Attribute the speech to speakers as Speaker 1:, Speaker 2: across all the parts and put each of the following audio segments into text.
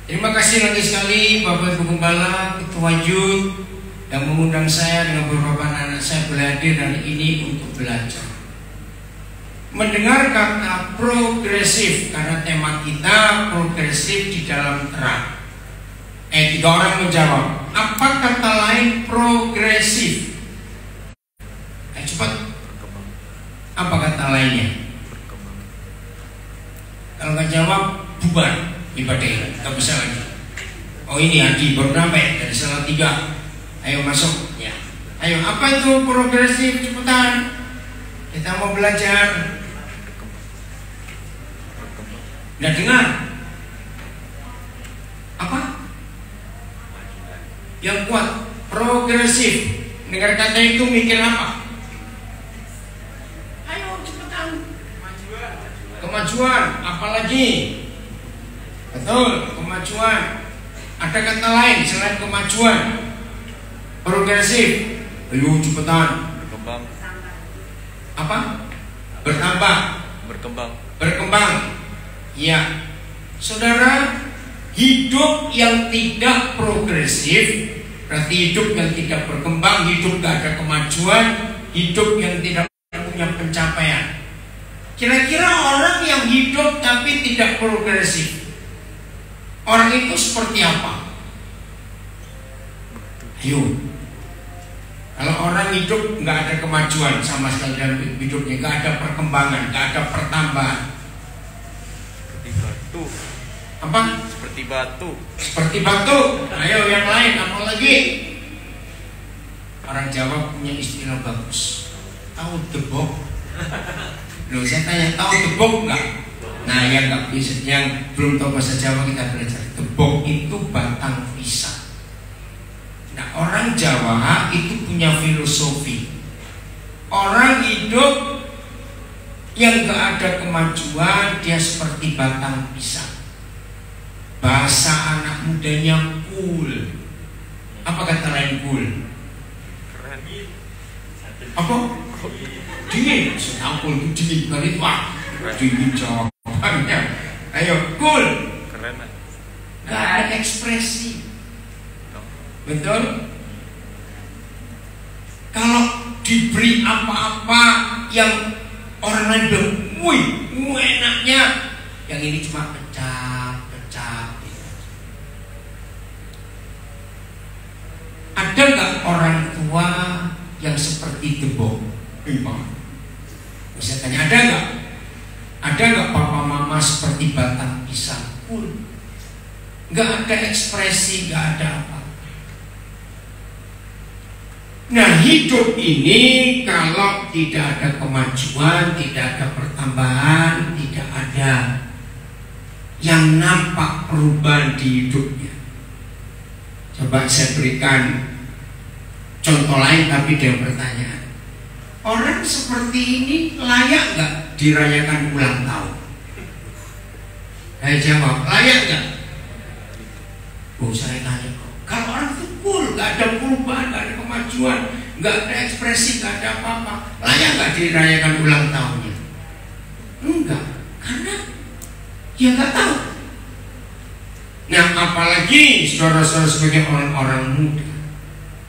Speaker 1: Terima kasih lagi sekali Bapak Ibu Gembala, Ketua Yud yang mengundang saya dengan beberapa anak saya belajar hari ini untuk belajar. Mendengar kata progresif karena tema kita progresif di dalam terang. Tiga orang menjawab, apa kata lain progresif? Cepat. Apa kata lainnya? Kalau nggak jawab, bubar ibadah, nggak bisa lagi. Oh ini Adi baru sampai dari salah 3. Ayo masuk ya. Ayo, apa itu progresif? Cepetan. Kita mau belajar. Nggak dengar? Apa? Yang kuat. Progresif. Dengar kata itu mikir apa? Ayo cepetan. Kemajuan. Apalagi? Betul, kemajuan. Ada kata lain selain kemajuan. Progresif. Ayo cepetan.
Speaker 2: Berkembang.
Speaker 1: Apa? Bertambah. Berkembang. Ya. Saudara, hidup yang tidak progresif berarti hidup yang tidak berkembang, hidup gak ada kemajuan, hidup yang tidak punya pencapaian. Kira-kira orang yang hidup tapi tidak progresif, orang itu seperti apa? Ayo. Kalau orang hidup nggak ada kemajuan sama sekali dalam hidupnya, nggak ada perkembangan, nggak ada pertambahan.
Speaker 2: Seperti batu.
Speaker 1: Apa?
Speaker 2: Seperti batu.
Speaker 1: Seperti batu. Ayo yang lain, apa lagi? Orang Jawa punya istilah bagus. Tahu debok? Loh, saya tanya, tahu debok nggak? Nah, yang nggak bisa, yang belum tahu bahasa Jawa kita belajar. Debok itu batang pisang. Nah, orang Jawa itu punya filosofi. Orang hidup yang gak ada kemajuan, dia seperti batang pisang. Bahasa anak mudanya cool. Apa kata lain cool?
Speaker 2: Keren.
Speaker 1: Apa? Dingin. Senampul itu dingin kali. Wah, dingin jawabannya. Ayo, cool.
Speaker 2: Keren.
Speaker 1: Gak ada ekspresi. Betul? Kalau diberi apa-apa yang orang lain bilang, wih, enaknya, yang ini cuma pecah. Ada nggak orang tua yang seperti debok? Bisa tanya, ada nggak? Ada nggak papa mama seperti batang pisang? Nggak ada ekspresi, nggak ada apa. Nah, hidup ini kalau tidak ada kemajuan, tidak ada pertambahan, tidak ada yang nampak perubahan di hidupnya. Coba saya berikan contoh lain tapi dengan pertanyaan. Orang seperti ini layak nggak dirayakan ulang tahun? Saya jawab, layak nggak? Oh, saya tanya kok. Kalau orang itu cool, nggak ada perubahan, nggak ada kemajuan, nggak ada ekspresi, nggak ada apa-apa, layak nggak dirayakan ulang tahunnya? Enggak, karena dia nggak tahu. Nah, apalagi saudara-saudara sebagai orang-orang muda,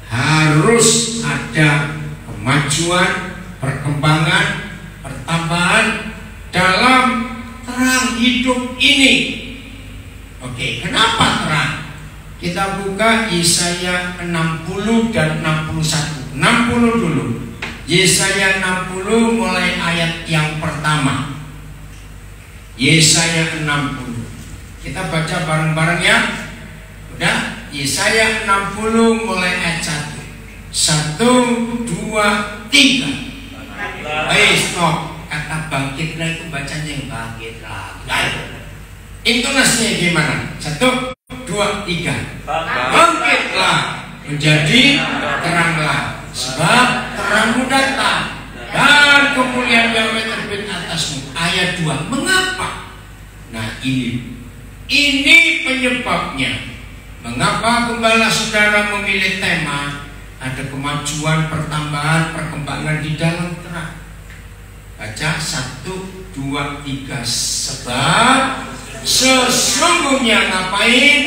Speaker 1: harus ada kemajuan, perkembangan, pertambahan dalam terang hidup ini. Oke, kenapa terang? Kita buka Yesaya 60 dan 61. 60 dulu. Yesaya 60 mulai ayat yang pertama. Yesaya 60. Kita baca bareng-bareng ya. Udah? Yesaya 60 mulai ayat 1. 1, 2, 3. Stop. Kata bangkitlah itu bacanya yang bangkitlah. Intonasinya gimana? 1, 2, 3. Bangkitlah menjadi teranglah, sebab terangmu datang dan kemuliaan Yahweh terbit atasmu. Ayat 2. Mengapa? Nah, ini penyebabnya. Mengapa gembala saudara memilih tema ada kemajuan, pertambahan, perkembangan di dalam terang? Baca 1, 2, 3. Sebab Sesungguhnya ngapain?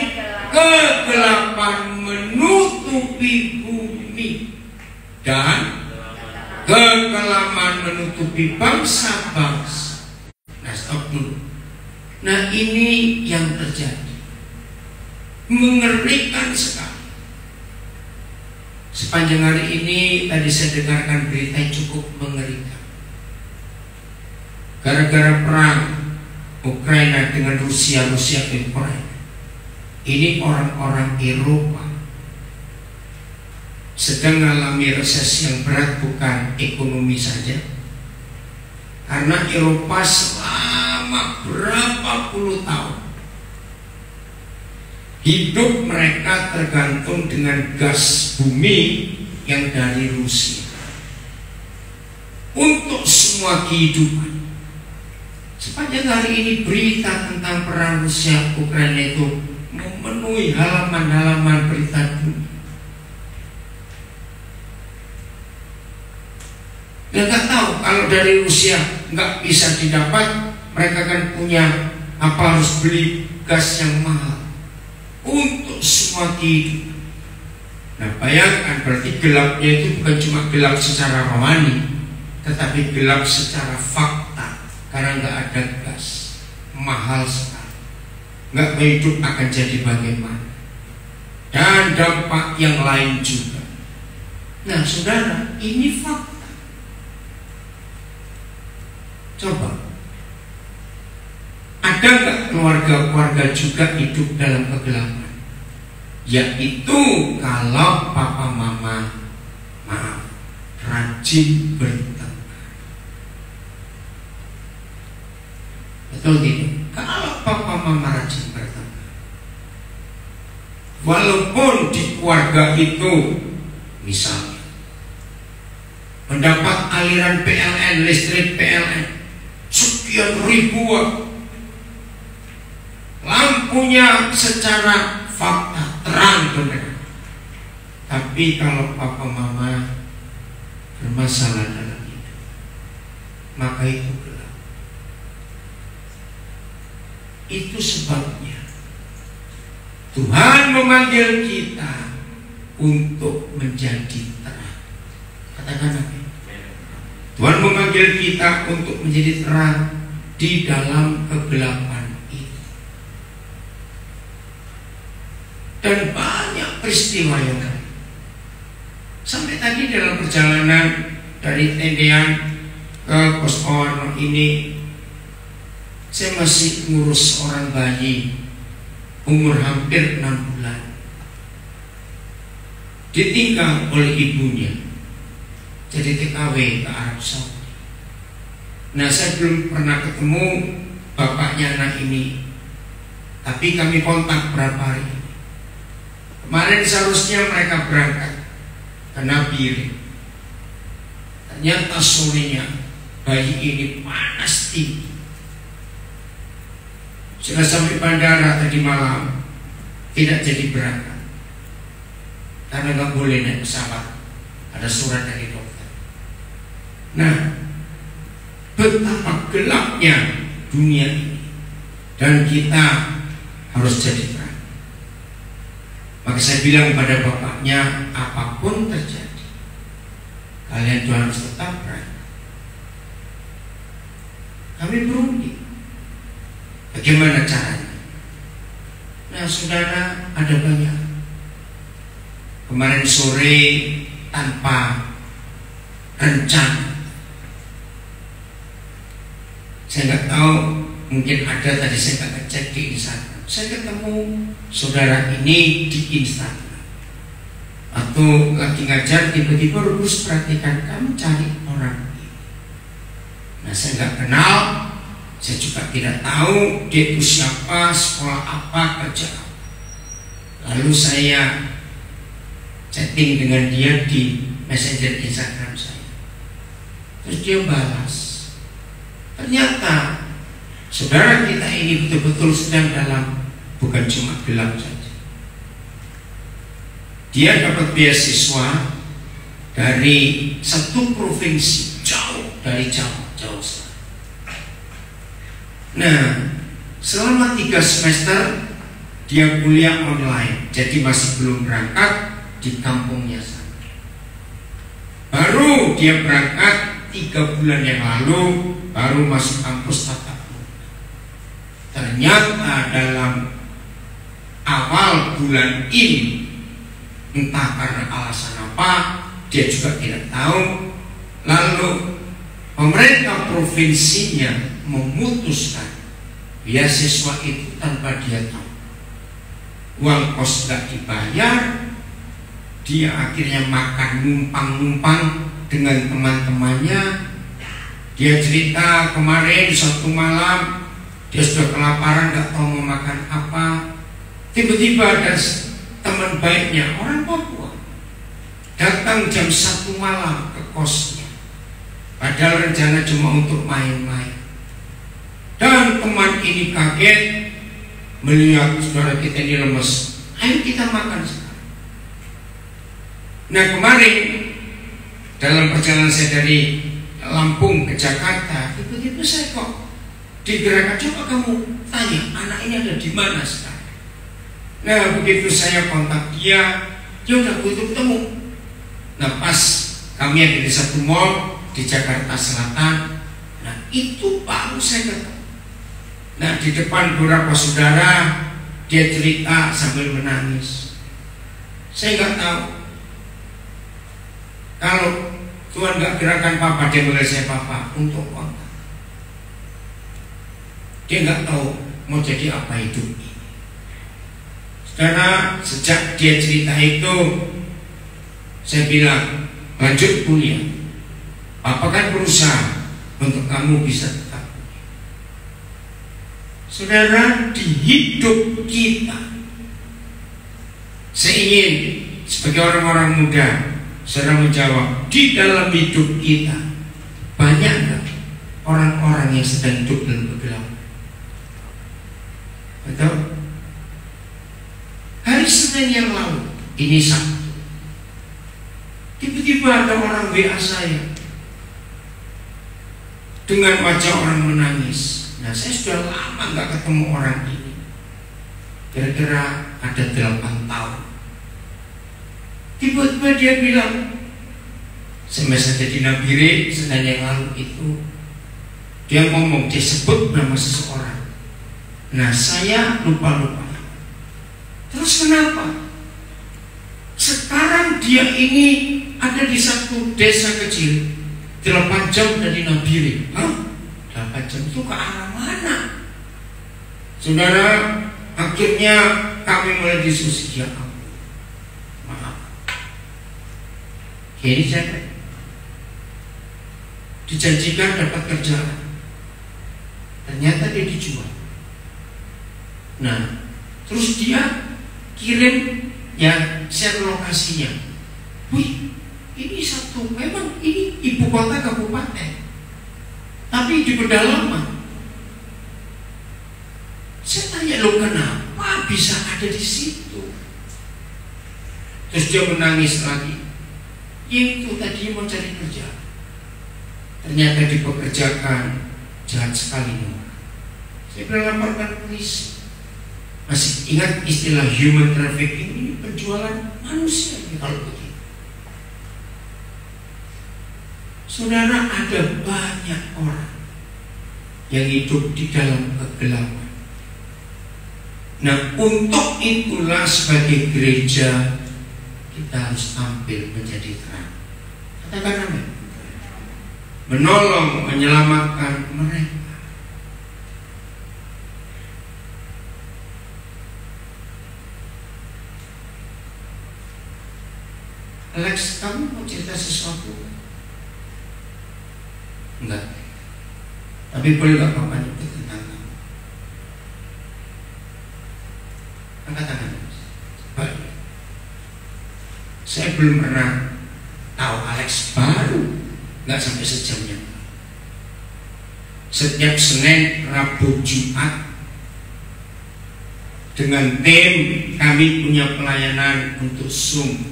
Speaker 1: Kegelapan menutupi bumi dan kekelaman menutupi bangsa-bangsa. Nah, stop dulu. Nah, ini yang terjadi. Mengerikan sekali. Sepanjang hari ini tadi saya dengarkan berita yang cukup mengerikan. Gara-gara perang Ukraina dengan Rusia Ukraina, ini orang-orang Eropa sedang mengalami resesi yang berat, bukan ekonomi saja. Karena Eropa selama berapa puluh tahun hidup mereka tergantung dengan gas bumi yang dari Rusia untuk semua kehidupan. Sepanjang hari ini berita tentang perang Rusia Ukraina itu memenuhi halaman-halaman berita dunia. Dan nggak tahu kalau dari Rusia nggak bisa didapat, mereka kan punya apa, harus beli gas yang mahal untuk semua kehidupan. Nah, bayangkan berarti gelapnya itu bukan cuma gelap secara rohani, tetapi gelap secara fakta. Karena nggak ada gas, mahal sekali, nggak hidup akan jadi bagaimana, dan dampak yang lain juga. Nah, saudara, ini fakta. Coba, ada nggak keluarga-keluarga juga hidup dalam kegelapan? Yaitu kalau papa mama, maaf, rajin bertengkar. Betul tidak? Kalau papa mama rajin bertengkar, walaupun di keluarga itu misalnya mendapat aliran PLN, listrik PLN sekian ribuan, lampunya secara fakta terang benar, tapi kalau papa mama bermasalah dalam hidup, maka itu gelap. Itu sebabnya Tuhan memanggil kita untuk menjadi terang. Katakan apa? Tuhan memanggil kita untuk menjadi terang di dalam kegelapan itu. Dan banyak peristiwa yang lain. Sampai tadi dalam perjalanan dari tendean ke Pos Ono ini, saya masih ngurus orang bayi umur hampir 6 bulan, ditinggal oleh ibunya, jadi TKW ke Arab Saudi. Nah, saya belum pernah ketemu bapaknya anak ini, tapi kami kontak berapa hari ini. Kemarin seharusnya mereka berangkat ke Nabire. Ternyata sorenya bayi ini panas tinggi. Sudah sampai bandara tadi malam, tidak jadi berangkat karena nggak boleh naik pesawat, ada surat dari dokter. Nah, betapa gelapnya dunia ini, dan kita harus jadi terang. Maka saya bilang pada bapaknya, apapun terjadi, kalian tuh harus tetap terang. Kami berunding. Bagaimana caranya? Nah, saudara, ada banyak. Kemarin sore tanpa rencana, saya nggak tahu, mungkin ada tadi saya nggak ngecek di Instagram. Saya ketemu saudara ini di Instagram, atau lagi ngajar, tiba-tiba Rubus perhatikan, kamu cari orang ini. Nah, saya nggak kenal. Saya juga tidak tahu dia itu siapa, sekolah apa, kerja apa. Lalu saya chatting dengan dia di Messenger Instagram saya. Terus dia balas. Ternyata saudara kita ini betul-betul sedang dalam, bukan cuma gelap saja. Dia dapat beasiswa dari satu provinsi jauh dari Jawa, jauh sekali. Nah, Selama 3 semester dia kuliah online, jadi masih belum berangkat di kampungnya sana. Baru dia berangkat 3 bulan yang lalu, baru masuk kampus tatap muka. Ternyata dalam awal bulan ini, entah karena alasan apa, dia juga tidak tahu. Lalu pemerintah provinsinya memutuskan beasiswa itu tanpa dia tahu. Uang kos tidak dibayar, dia akhirnya makan numpang-numpang dengan teman-temannya. Dia cerita kemarin satu malam dia sudah kelaparan, nggak tahu mau makan apa. Tiba-tiba ada teman baiknya, orang Papua, datang jam 1 malam ke kosnya, padahal rencana cuma untuk main-main. Dan teman ini kaget melihat saudara kita ini lemes. Ayo kita makan sekarang. Nah, kemarin dalam perjalanan saya dari Lampung ke Jakarta, tiba-tiba saya kok digerakkan, coba kamu tanya anak ini ada di mana sekarang. Nah, begitu saya kontak dia udah butuh ketemu. Nah, pas kami ada di satu mall di Jakarta Selatan. Nah, itu baru saya ketemu. Nah, di depan beberapa saudara dia cerita sambil menangis. Saya nggak tahu kalau Tuhan nggak gerakan papa, dia boleh saya papa untuk apa. Dia nggak tahu mau jadi apa hidup ini. Karena sejak dia cerita itu, saya bilang lanjut kuliah. Papa kan berusaha untuk kamu bisa tetap. Saudara, di hidup kita, saya ingin sebagai orang-orang muda, saudara menjawab, di dalam hidup kita banyak gak orang-orang yang sedang hidup dalam kegelapan? Betul? Hari Senin yang lalu, ini Sabtu, tiba-tiba ada orang WA saya dengan wajah orang menangis. Nah, saya sudah lama nggak ketemu orang ini, kira-kira ada 8 tahun. Tiba-tiba dia bilang, semasa jadi Nabire Senin yang lalu itu, dia ngomong, dia sebut nama seseorang. Nah, saya lupa-lupa. Terus kenapa? Sekarang dia ini ada di satu desa kecil, 8 jam dari Nabire. Hah? 8 jam itu ke arah mana? Saudara, akhirnya kami mulai diskusi. Ya ampun, maaf. Jadi saya dijanjikan dapat kerjaan, ternyata dia dijual. Nah, terus dia kirim ya share lokasinya. Wih, ini satu, memang ini ibu kota kabupaten, tapi di pedalaman. Saya tanya, lo kenapa bisa ada di situ? Terus dia menangis lagi. Itu tadi mau cari kerja, ternyata dipekerjakan, jahat sekali nih. Saya bilang laporkan polisi. Masih ingat istilah human trafficking? Ini penjualan manusia ini kalau begitu. Saudara, ada banyak orang yang hidup di dalam kegelapan. Nah, untuk itulah sebagai gereja kita harus tampil menjadi terang. Katakan amin. Menolong, menyelamatkan mereka. Alex, kamu mau cerita sesuatu? Enggak. Tapi boleh gak Bapak nyebut tentang kamu? Angkat tangan. Baik. Saya belum pernah tahu Alex baru, nggak sampai sejamnya. Setiap Senin, Rabu, Jumat dengan tim kami punya pelayanan untuk Zoom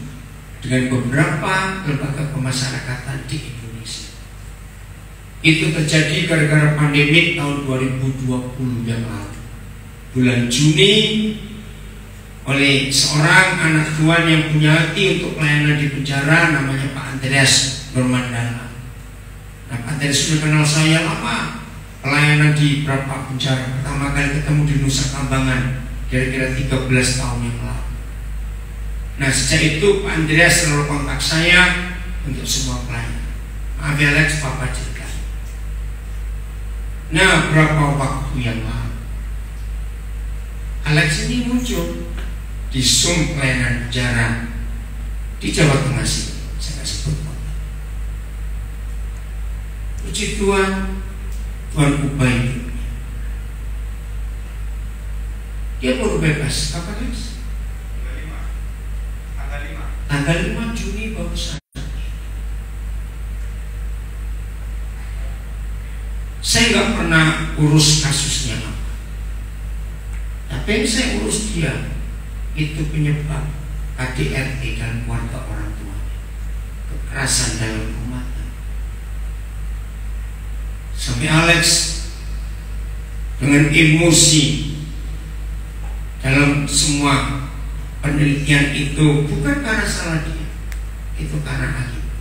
Speaker 1: dengan beberapa lembaga pemasyarakatan di Indonesia. Itu terjadi gara-gara pandemi tahun 2020 yang lalu. bulan Juni oleh seorang anak Tuhan yang punya hati untuk pelayanan di penjara, namanya Pak Andreas Nurmandala. Nah, Pak Andreas sudah kenal saya lama, pelayanan di beberapa penjara. Pertama kali ketemu di Nusa Kambangan kira-kira 13 tahun yang lalu. Nah, sejak itu Pak Andreas selalu kontak saya untuk semua pelayanan. Maaf ya Alex, Papa cerita. Nah, berapa waktu yang lalu Alex ini muncul di Zoom pelayanan penjara di Jawa Tengah sini. Saya nggak sebut kota. Puji Tuhan, Tuhan ubah hidupnya. Dia baru bebas. Kapan guys? Tanggal 5 Juni baru saja. Saya nggak pernah urus kasusnya apa. Tapi yang saya urus dia itu penyebab KDRT dan keluarga orang tua, kekerasan dalam rumah tangga. Sampai Alex dengan emosi dalam semua penelitian itu, bukan karena salah dia, itu karena akibat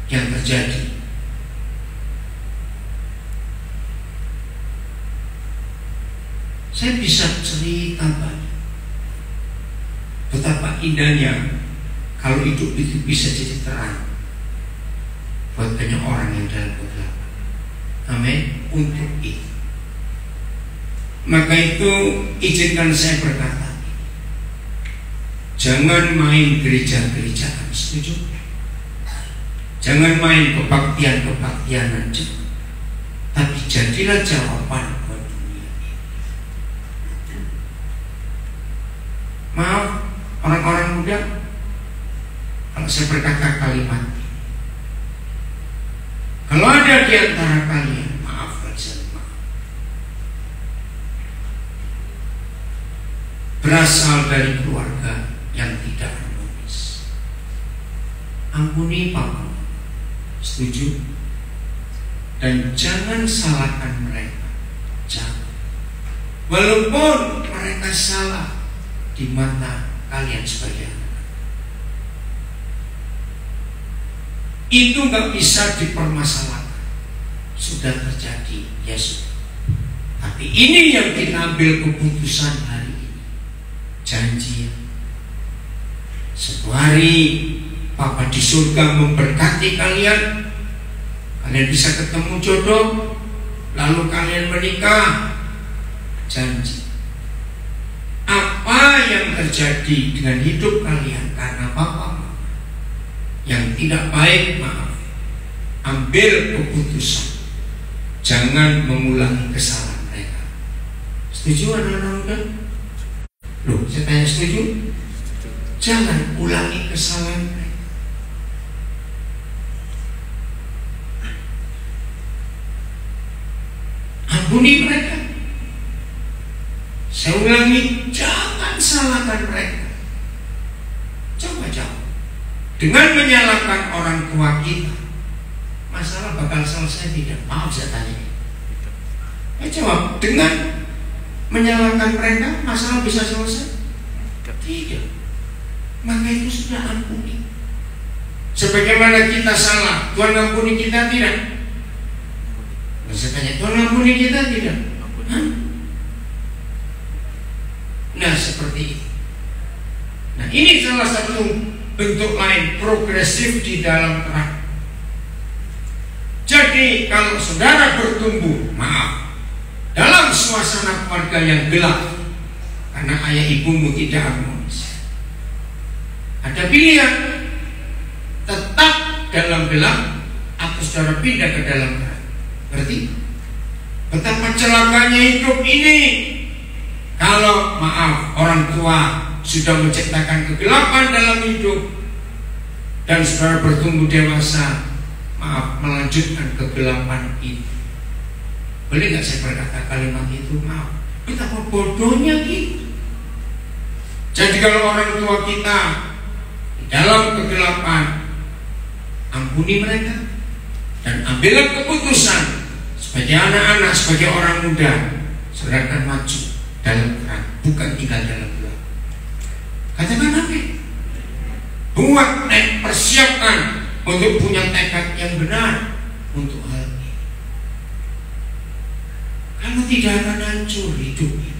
Speaker 1: yang terjadi. Saya bisa cerita banyak betapa indahnya kalau hidup itu bisa jadi terang buat banyak orang yang dalam kegelapan. Amin. Untuk itu, maka itu izinkan saya berkata, jangan main gereja-gerejaan, setuju? Jangan main kebaktian-kebaktian aja, tapi jadilah jawaban. Maaf orang-orang muda kalau saya berkata kalimat ini. Kalau ada di antara kalian, maaf, berasal dari keluarga yang tidak harmonis, ampuni Papa, setuju? Dan jangan salahkan mereka, jangan. Walaupun mereka salah di mata kalian sebagai anak, itu nggak bisa dipermasalahkan. Sudah terjadi, ya sudah. Tapi ini yang kita ambil keputusan hari ini. Janji suatu hari Papa di surga memberkati kalian. Kalian bisa ketemu jodoh, lalu kalian menikah. Janji. Apa yang terjadi dengan hidup kalian karena Papa yang tidak baik, maaf, ambil keputusan, jangan mengulangi kesalahan mereka. Setuju anak-anak muda? Loh, saya tanya setuju? Jangan ulangi kesalahan mereka. Ampuni mereka. Saya ulangi, jangan salahkan mereka. Coba jawab. Dengan menyalahkan orang tua kita, masalah bakal selesai tidak? Maaf saya tanya. Jawab, dengan menyalahkan mereka, masalah bisa selesai? Tidak. Maka itu sudah ampuni. Sebagaimana kita salah, Tuhan ampuni kita tidak? Saya tanya, Tuhan ampuni kita tidak? Nah, seperti itu. Nah, ini salah satu bentuk lain progresif di dalam terang. Jadi kalau saudara bertumbuh, maaf, dalam suasana keluarga yang gelap karena ayah ibumu tidak harmonis, ada pilihan: tetap dalam gelap atau saudara pindah ke dalam terang. Berarti betapa celakanya hidup ini kalau, maaf, orang tua sudah menciptakan kegelapan dalam hidup dan saudara bertumbuh dewasa, maaf, melanjutkan kegelapan itu. Boleh nggak saya berkata kalimat itu? Maaf, betapa bodohnya gitu. Jadi kalau orang tua kita dalam kegelapan, ampuni mereka dan ambillah keputusan sebagai anak-anak, sebagai orang muda, saudara akan maju dalam terang, bukan tinggal dalam gelap. Katakan amin. Buat persiapkan untuk punya tekad yang benar untuk hal ini. Kamu tidak akan hancur hidup ini.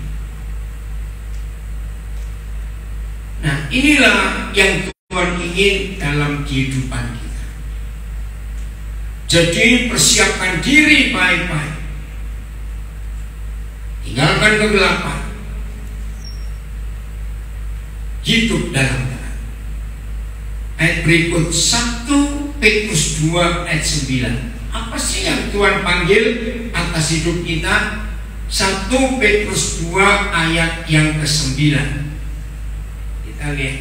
Speaker 1: Nah, inilah yang Tuhan ingin dalam kehidupan kita. Jadi persiapkan diri baik-baik. Tinggalkan kegelapan. Hidup dalam terang. Ayat berikut 1 Petrus 2 ayat 9. Apa sih yang Tuhan panggil atas hidup kita? 1 Petrus 2 ayat yang ke-9. Kita lihat.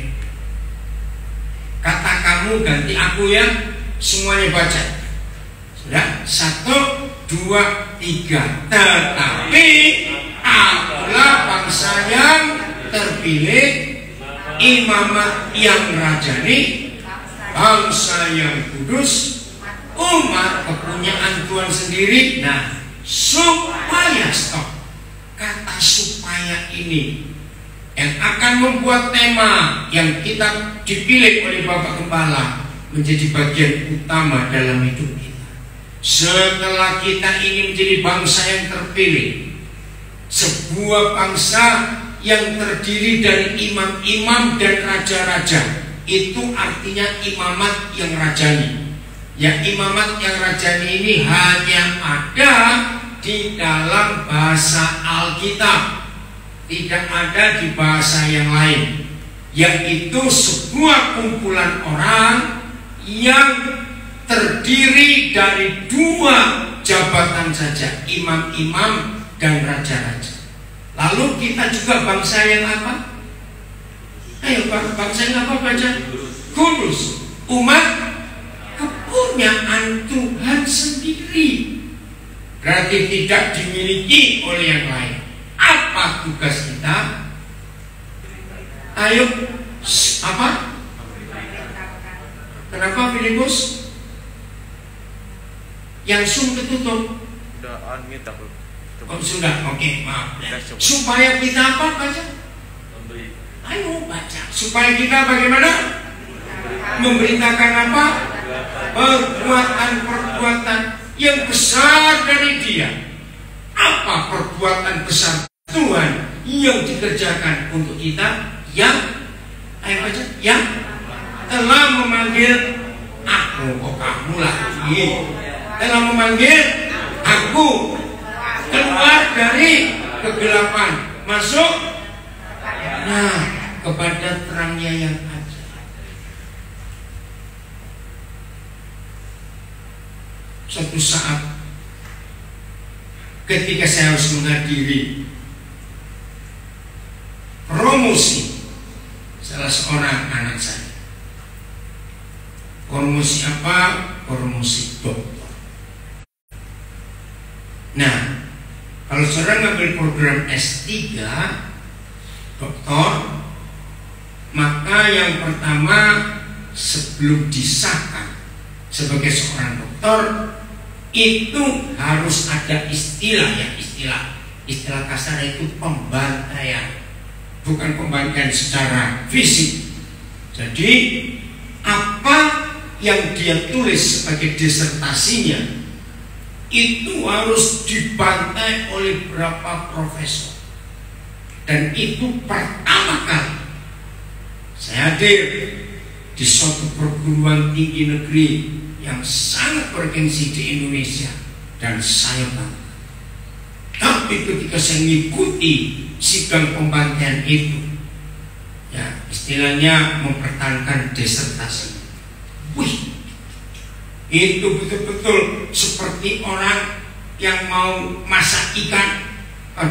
Speaker 1: Kata kamu ganti aku ya. Semuanya baca. Sudah? 1, 2, 3. Tetapi akulah bangsa yang terpilih, imamat yang rajani, bangsa yang kudus, umat kepunyaan Tuhan sendiri. Nah, supaya stop. Kata supaya ini yang akan membuat tema yang kita dipilih oleh Bapak Gembala menjadi bagian utama dalam hidup kita. Setelah kita ingin menjadi bangsa yang terpilih, sebuah bangsa yang terdiri dari imam-imam dan raja-raja, itu artinya imamat yang rajani. Ya, imamat yang rajani ini hanya ada di dalam bahasa Alkitab, tidak ada di bahasa yang lain, yaitu sebuah kumpulan orang yang terdiri dari 2 jabatan saja, imam-imam dan raja-raja. Lalu kita juga bangsa yang apa? Ayo bangsa yang apa baca? Kudus. Umat kepunyaan Tuhan sendiri. Berarti tidak dimiliki oleh yang lain. Apa tugas kita? Ayo, apa? Kenapa Filipus? Yang Zoom ketutup.
Speaker 2: Udah unmute aku.
Speaker 1: Oh sudah, oke, maaf. Supaya kita apa baca? Ayo baca. Supaya kita bagaimana? Memberitakan apa? Perbuatan-perbuatan yang besar dari Dia. Apa perbuatan besar Tuhan yang dikerjakan untuk kita? Yang, ayo baca, yang telah memanggil aku. Kok kamu lagi? Telah memanggil aku keluar dari kegelapan masuk kepada terangnya yang ada. Suatu saat ketika saya harus menghadiri promosi salah seorang anak saya. Promosi apa? Promosi dokter. Nah, kalau saudara ngambil program S3 dokter, maka yang pertama sebelum disahkan sebagai seorang dokter itu harus ada istilah kasar itu pembantaian, bukan pembantaian secara fisik. Jadi apa yang dia tulis sebagai disertasinya itu harus dibantai oleh berapa profesor. Dan itu pertama kali saya hadir di suatu perguruan tinggi negeri yang sangat bergengsi di Indonesia, dan saya bangga. Tapi ketika saya mengikuti sidang pembantaian itu, ya istilahnya mempertahankan disertasi, wih, itu betul-betul seperti orang yang mau masak ikan,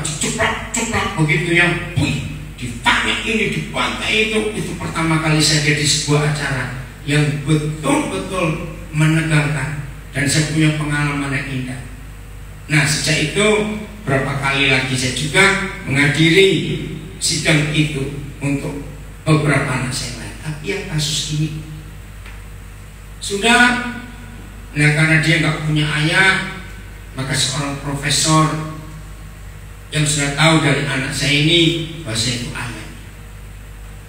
Speaker 1: ceplok begitu ya. Wih, ditanya ini, dibantai itu pertama kali saya di sebuah acara yang betul-betul menegangkan, dan saya punya pengalaman yang indah. Nah, sejak itu berapa kali lagi saya juga menghadiri sidang itu untuk beberapa anak saya lain. Tapi yang kasus ini sudah. Nah, karena dia nggak punya ayah, maka seorang profesor yang sudah tahu dari anak saya ini bahwa saya itu ayah.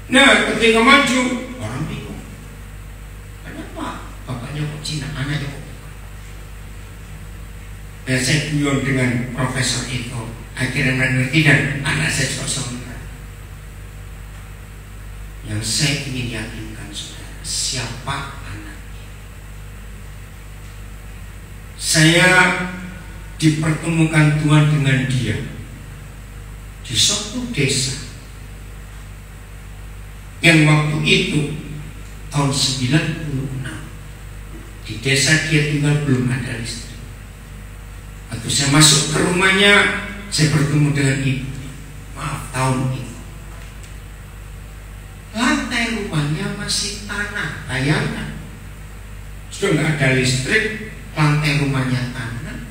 Speaker 1: Nah, ketika maju orang bingung. Kenapa bapaknya kok Cina, anaknya kok? Dan saya guyon dengan profesor itu. Akhirnya mengerti dan anak saya juga saudara. Yang saya ingin yakinkan saudara, siapa anaknya? Saya dipertemukan Tuhan dengan dia di suatu desa yang waktu itu tahun 96 di desa dia tinggal belum ada listrik. Waktu saya masuk ke rumahnya, saya bertemu dengan ibu. Maaf, tahun itu lantai rumahnya masih tanah. Bayangkan, sudah nggak ada listrik, lantai rumahnya tanah,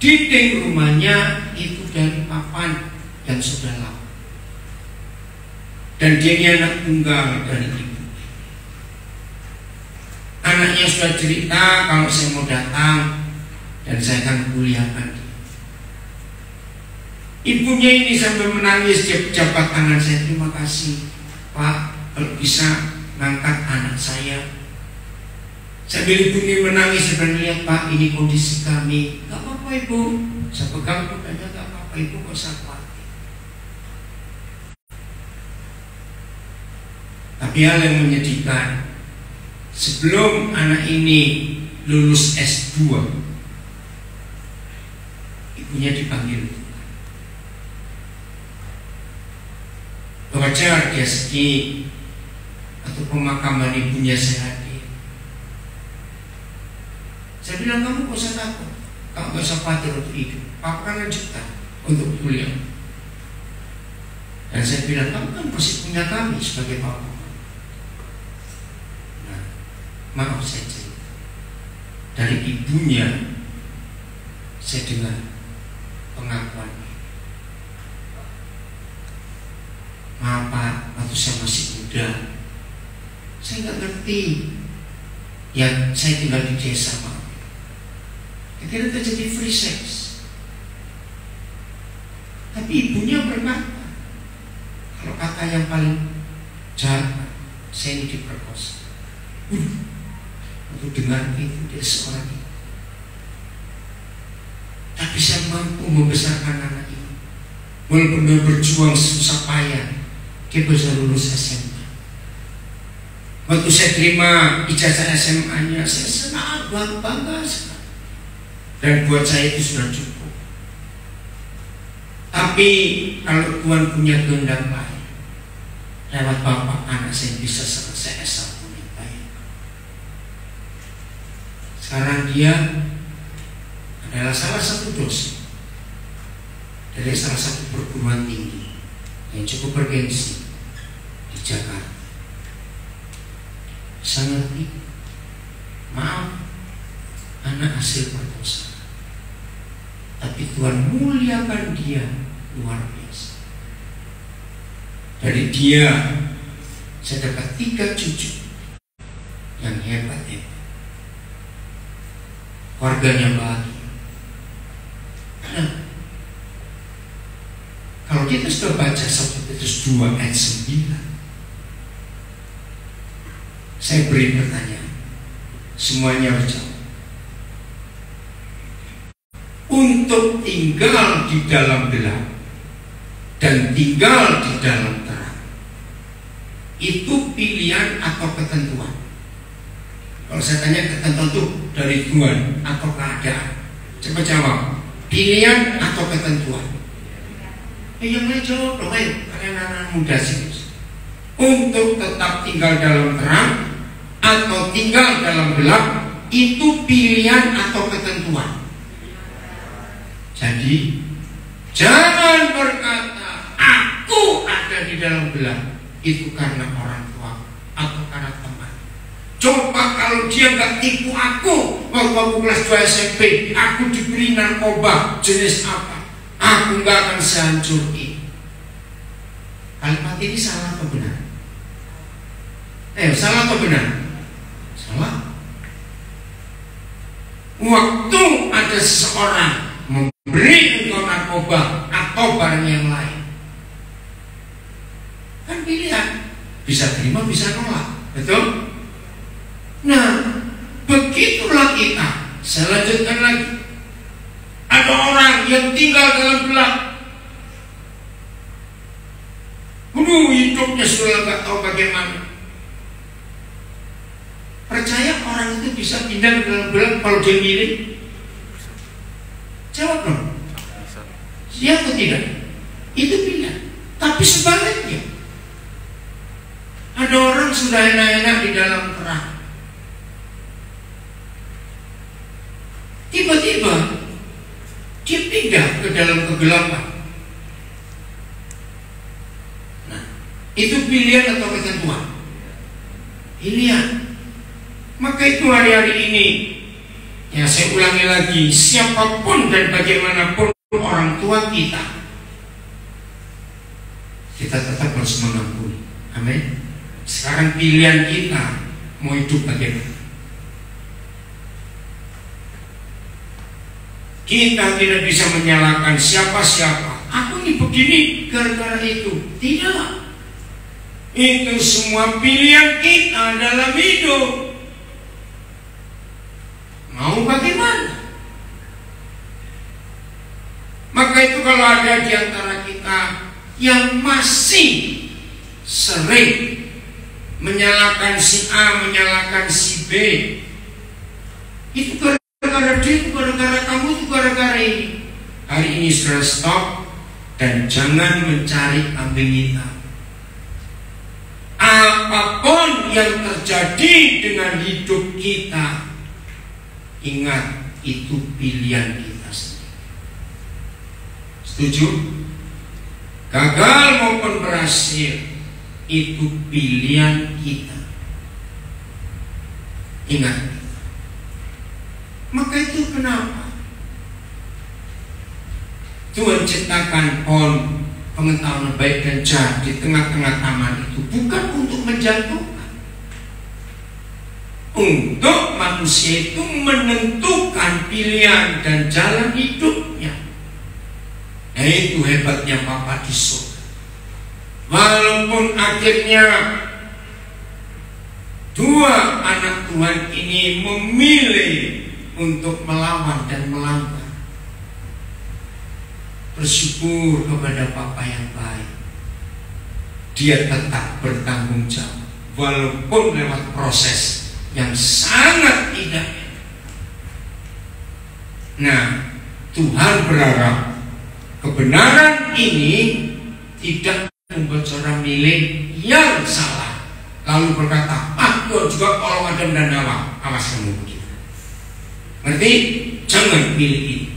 Speaker 1: dinding rumahnya itu dari papan yang sudah lama. Dan dia ini anak tunggal dari ibu. Anaknya sudah cerita kalau saya mau datang dan saya akan kuliahkan dia. Ibunya ini sampai menangis, dia jabat tangan saya, terima kasih Pak, kalau bisa ngangkat anak saya. Sambil ibu ini menangis dan lihat, Pak, ini kondisi kami. Gak apa-apa ibu, saya pegang pokoknya, gak apa-apa ibu, kok saya khawatir. Tapi hal yang menyedihkan, sebelum anak ini lulus S2, ibunya dipanggil. Wajar dia sedih, atau pemakaman ibunya saya hadir. Saya bilang, kamu gak usah takut, kamu gak usah khawatir untuk hidup, Papa kan lanjutkan untuk kuliah. Dan saya bilang, kamu kan masih punya kami sebagai papa. Nah, maaf saya cerita, dari ibunya saya dengar pengakuan, maaf Pak, waktu saya masih muda saya nggak ngerti, ya saya tinggal di desa Pak, akhirnya terjadi free sex. Tapi ibunya berkata, kalau kata yang paling jahat, saya ini diperkosa. Untuk dengar itu dari seorang ibu. Tapi saya mampu membesarkan anak ini, walaupun dia berjuang susah payah. Dia bisa lulus SMA. Waktu saya terima ijazah SMA-nya, saya senang, bangga sekali. Dan buat saya itu sudah cukup. Tapi kalau Tuhan punya kehendak lain, lewat bapak anak saya bisa selesai S1 yang baik. Sekarang dia adalah salah satu dosen dari salah satu perguruan tinggi yang cukup bergengsi di Jakarta. Saya ngerti, maaf, anak hasil perkosaan, tapi Tuhan muliakan dia luar biasa. Dari dia saya dapat 3 cucu yang hebat-hebat. Keluarganya bahagia. Nah, kalau kita sudah baca 1 Petrus 2 ayat 9, saya beri pertanyaan, semuanya harus jawab. Untuk tinggal di dalam gelap dan tinggal di dalam terang, itu pilihan atau ketentuan? Kalau saya tanya ketentuan itu dari Tuhan atau keadaan? Coba jawab, pilihan atau ketentuan? Yang lain jawab dong, ayo kalian anak muda sih. Untuk tetap tinggal dalam terang atau tinggal dalam gelap, itu pilihan atau ketentuan. Jadi jangan berkata aku ada di dalam gelap, itu karena orang tua atau karena teman. Coba kalau dia nggak tipu aku waktu aku kelas 2 SMP, aku diberi narkoba jenis apa, aku nggak akan sehancur ini. Kalimat ini salah atau benar? Salah atau benar? Salah. Waktu ada seseorang memberi engkau narkoba, atau barang yang lain. Kan pilihan, bisa terima, bisa nolak, betul? Nah, begitulah kita. Saya lanjutkan lagi. Ada orang yang tinggal dalam gelap. Hidupnya sudah nggak tahu bagaimana. Percaya orang itu bisa pindah ke dalam gelap kalau dia milih? Jawab dong. Iya atau tidak? Itu pilihan. Tapi sebaliknya, ada orang sudah enak-enak di dalam terang. Tiba-tiba dia pindah ke dalam kegelapan. Nah, itu pilihan atau ketentuan? Pilihan. Maka itu hari-hari ini, ya saya ulangi lagi, siapapun dan bagaimanapun orang tua kita tetap harus mengampuni. Amin. Sekarang pilihan kita mau hidup bagaimana. Kita tidak bisa menyalahkan siapa-siapa. Aku ini begini gara-gara itu. Tidak. Itu semua pilihan kita dalam hidup. Mau bagaimana? Maka itu kalau ada di antara kita yang masih sering menyalahkan si A, menyalahkan si B, itu gara-gara dia, itu gara-gara kamu, itu gara-gara ini. Hari ini sudah stop dan jangan mencari kambing hitam. Apapun yang terjadi dengan hidup kita, ingat itu pilihan kita sendiri. Setuju? Gagal maupun berhasil, itu pilihan kita. Ingat. Maka itu kenapa Tuhan ciptakan pohon pengetahuan baik dan jahat di tengah-tengah taman itu bukan untuk menjatuhkan, untuk manusia itu menentukan pilihan dan jalan hidupnya. Nah, itu hebatnya Bapa di surga. Walaupun akhirnya dua anak Tuhan ini memilih untuk melawan dan melanggar, bersyukur kepada Bapa yang baik. Dia tetap bertanggung jawab walaupun lewat proses yang sangat tidak enak. Nah, Tuhan berharap kebenaran ini tidak membuat seorang milih yang salah lalu berkata, Tuhan juga kalau Adam dan Hawa, awas kamu begitu. Ngerti? Jangan pilih ini.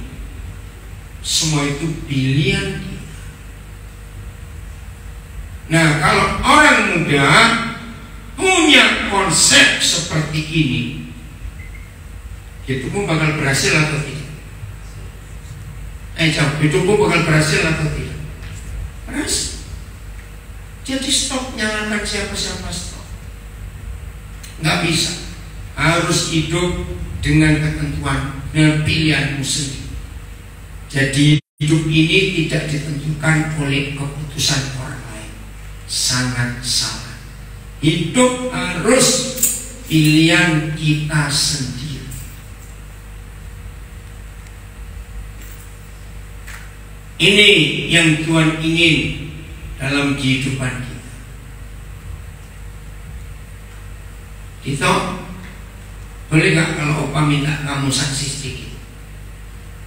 Speaker 1: Semua itu pilihan kita. Nah, kalau orang muda punya konsep seperti ini, hidupmu bakal berhasil atau tidak? Jawab, hidupmu bakal berhasil atau tidak? Berhasil. Jadi stop nyalakan siapa-siapa, stop. Nggak bisa. Harus hidup dengan ketentuan, dengan pilihanmu sendiri. Jadi hidup ini tidak ditentukan oleh keputusan orang lain. Sangat salah. Hidup harus pilihan kita sendiri. Ini yang Tuhan ingin dalam kehidupan kita. Kita boleh gak kalau Opa minta kamu saksi sedikit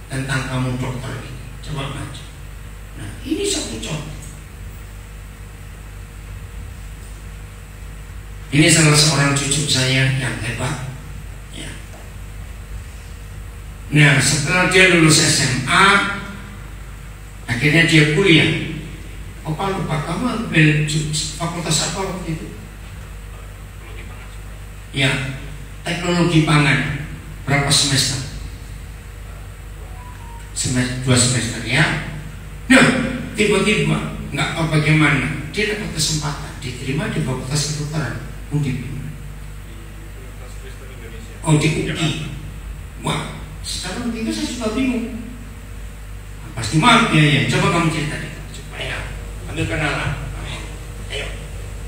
Speaker 1: tentang kamu dokter ini? Coba baca. Nah, ini satu contoh. Ini salah seorang cucu saya yang hebat. Ya. Nah, setelah dia lulus SMA, akhirnya dia kuliah. Opa lupa, kamu ambil fakultas apa waktu itu? Ya, teknologi pangan. Berapa semester? 2 semester ya. Nah, tiba-tiba nggak tahu bagaimana dia dapat kesempatan diterima di fakultas kedokteran Undip. Oh, di UPI. Wah, sekarang saya juga bingung. pasti mahal biaya. Coba kamu cerita deh, supaya ambil kenalan. Ayo,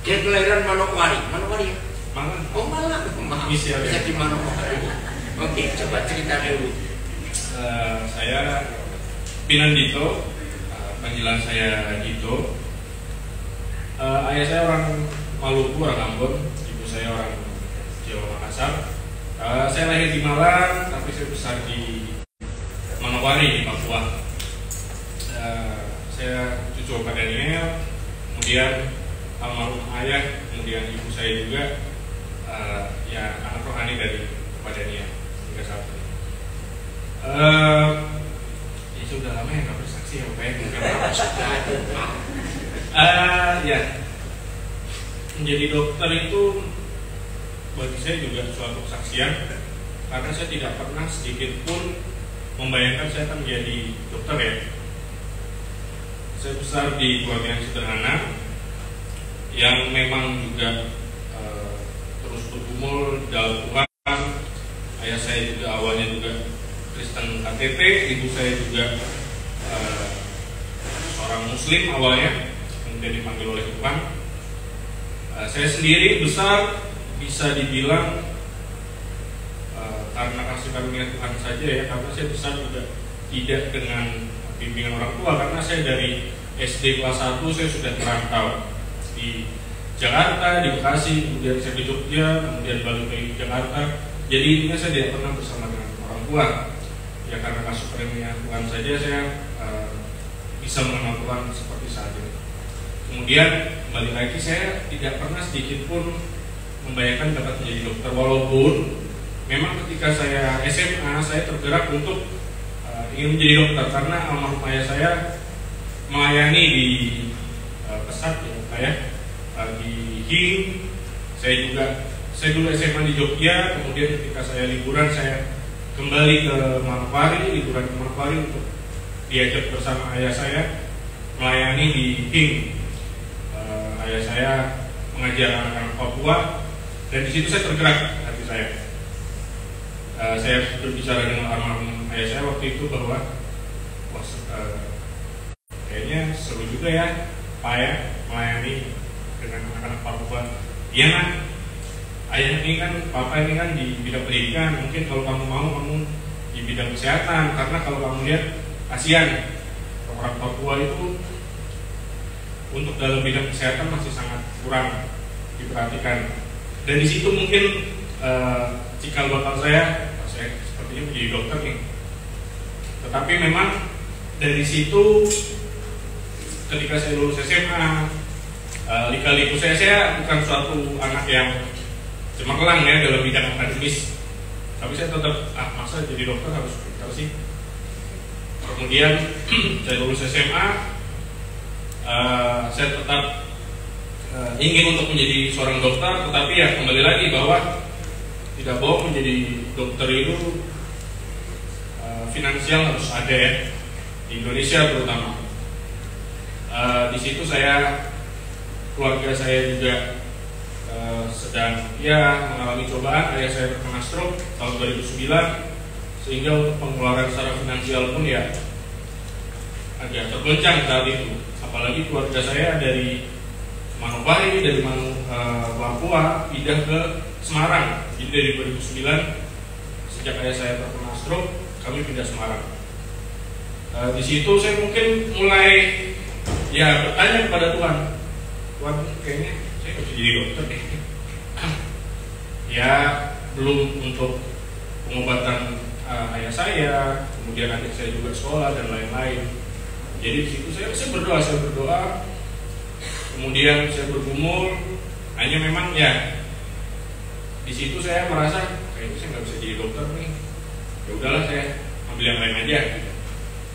Speaker 1: dia kelahiran Manokwari. Manokwari ya?
Speaker 2: Malang.
Speaker 1: Oh Malang, maaf.
Speaker 2: Bisa
Speaker 1: Bisa di Manokwari. Oke, coba cerita dulu.
Speaker 2: Saya Pinan Dito, panggilan saya Dito. Ayah saya orang Maluku, orang Ambon. Ibu saya orang Jawa Makassar. Saya lahir di Malang, tapi saya besar di Manokwari di Papua. Saya cucu Pak Daniel, kemudian almarhum ayah, kemudian ibu saya juga ya anak rohani dari Pak Daniel hingga saat ini. Ya sudah lama ya nggak bersaksi ya Pak ya. Menjadi dokter itu bagi saya juga suatu kesaksian, karena saya tidak pernah sedikit pun membayangkan saya akan menjadi dokter ya. Saya besar di keluarga yang sederhana, yang memang juga terus bergumul dalam Tuhan. Ayah saya juga awalnya juga Kristen KTP, ibu saya juga seorang Muslim awalnya, kemudian dipanggil oleh Tuhan. Saya sendiri besar bisa dibilang karena kasih karunia Tuhan saja ya, karena saya besar juga tidak dengan bimbingan orang tua, karena saya dari SD kelas 1 saya sudah merantau di Jakarta, di Bekasi, kemudian saya ke Jogja, kemudian balik ke Jakarta. Jadi intinya saya tidak pernah bersama dengan orang tua. Ya karena kasih karunia Tuhan saja saya bisa mengenal Tuhan seperti saat ini. Kemudian kembali lagi, saya tidak pernah sedikit pun membayangkan dapat menjadi dokter, walaupun memang ketika saya SMA saya tergerak untuk ingin menjadi dokter, karena almarhum ayah saya melayani di pesat ya kayak di HIM. Saya dulu SMA di Jogja, kemudian ketika saya liburan saya kembali ke Manokwari, liburan ke Manokwari untuk diajak bersama ayah saya melayani di HIM. Ayah saya mengajar anak-anak Papua, dan di situ saya tergerak hati saya. Saya berbicara dengan almarhum ayah saya waktu itu bahwa kayaknya seru juga ya Pak ya melayani dengan anak-anak Papua. Iya nak, ayah ini kan, papa ini kan di bidang pendidikan, mungkin kalau kamu mau kamu di bidang kesehatan, karena kalau kamu lihat kasihan orang Papua itu untuk dalam bidang kesehatan masih sangat kurang diperhatikan. Dan di situ mungkin cikal bakal saya sepertinya menjadi dokter nih. Tetapi memang dari situ ketika saya lulus SMA, lika-liku saya bukan suatu anak yang cemerlang ya dalam bidang akademis. Tapi saya tetap masa jadi dokter harus pintar sih. Kemudian saya lulus SMA, saya tetap ingin untuk menjadi seorang dokter, tetapi ya kembali lagi bahwa tidak bohong, menjadi dokter itu finansial harus ada ya, di Indonesia terutama. Di situ keluarga saya juga sedang ya mengalami cobaan. Ayah saya terkena stroke tahun 2009, sehingga untuk pengeluaran secara finansial pun ya agak tergoncang saat itu. Apalagi keluarga saya dari Manokwari, dari Papua pindah ke Semarang. Jadi dari 2009 sejak ayah saya terkena stroke, kami pindah Semarang. Di situ saya mungkin mulai ya bertanya kepada Tuhan, Tuhan kayaknya saya harus jadi dokter deh. Ya belum untuk pengobatan ayah saya, kemudian adik saya juga sekolah dan lain-lain. Jadi di situ saya berdoa, kemudian saya bergumul. Hanya memang ya di situ saya merasa kayaknya saya nggak bisa jadi dokter nih. Ya udahlah, saya ambil yang lain aja.